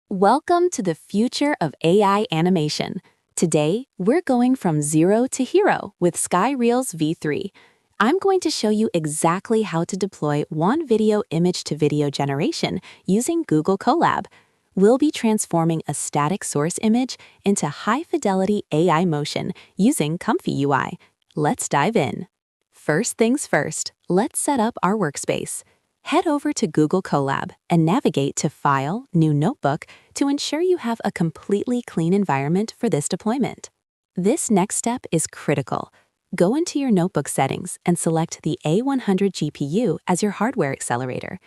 Welcome to the future of AI animation. Today, we're going from zero to hero with SkyReels V3. I'm going to show you exactly how to deploy WanVideo image-to-video generation using Google Colab. We'll be transforming a static source image into high-fidelity AI motion using Comfy UI. Let's dive in. First things first, let's set up our workspace. Head over to Google Colab and navigate to File, New Notebook to ensure you have a completely clean environment for this deployment. This next step is critical. Go into your notebook settings and select the A100 GPU as your hardware accelerator.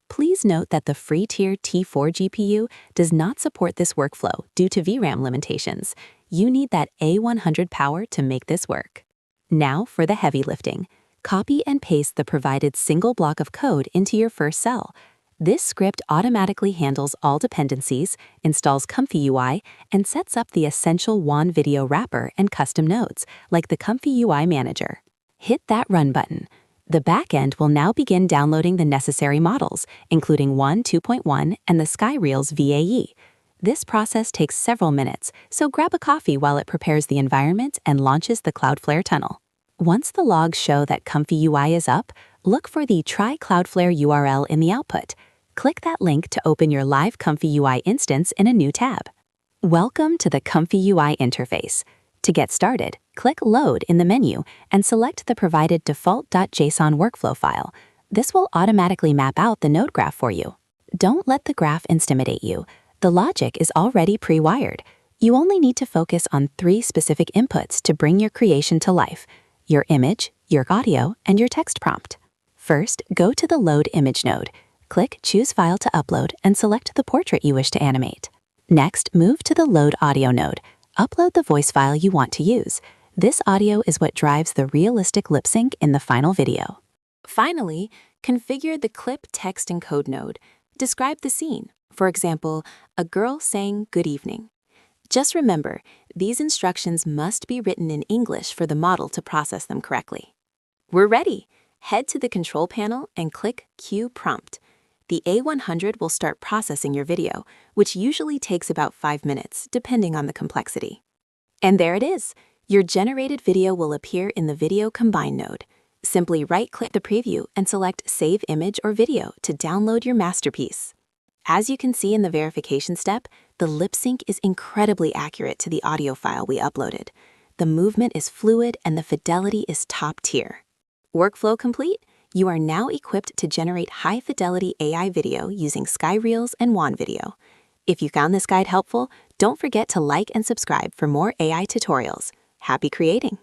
Please note that the free tier T4 GPU does not support this workflow due to VRAM limitations. You need that A100 power to make this work. Now for the heavy lifting. Copy and paste the provided single block of code into your first cell. This script automatically handles all dependencies, installs Comfy UI, and sets up the essential WanVideo wrapper and custom nodes, like the Comfy UI Manager. Hit that Run button. The backend will now begin downloading the necessary models, including Wan 2.1 and the SkyReels VAE. This process takes several minutes, so grab a coffee while it prepares the environment and launches the Cloudflare tunnel. Once the logs show that Comfy UI is up, look for the Try Cloudflare URL in the output. Click that link to open your live Comfy UI instance in a new tab. Welcome to the Comfy UI interface. To get started, click Load in the menu and select the provided default.json workflow file. This will automatically map out the node graph for you. Don't let the graph intimidate you. The logic is already pre-wired. You only need to focus on 3 specific inputs to bring your creation to life: your image, your audio, and your text prompt. First, go to the Load Image node. Click Choose File to upload and select the portrait you wish to animate. Next, move to the Load Audio node. Upload the voice file you want to use. This audio is what drives the realistic lip sync in the final video. Finally, configure the Clip Text and Code node. Describe the scene. For example, a girl saying good evening. Just remember, these instructions must be written in English for the model to process them correctly. We're ready! Head to the control panel and click Cue Prompt. The A100 will start processing your video, which usually takes about 5 minutes, depending on the complexity. And there it is! Your generated video will appear in the Video Combine node. Simply right-click the preview and select Save Image or Video to download your masterpiece. As you can see in the verification step, the lip sync is incredibly accurate to the audio file we uploaded. The movement is fluid and the fidelity is top tier. Workflow complete? You are now equipped to generate high-fidelity AI video using SkyReels and WanVideo. If you found this guide helpful, don't forget to like and subscribe for more AI tutorials. Happy creating!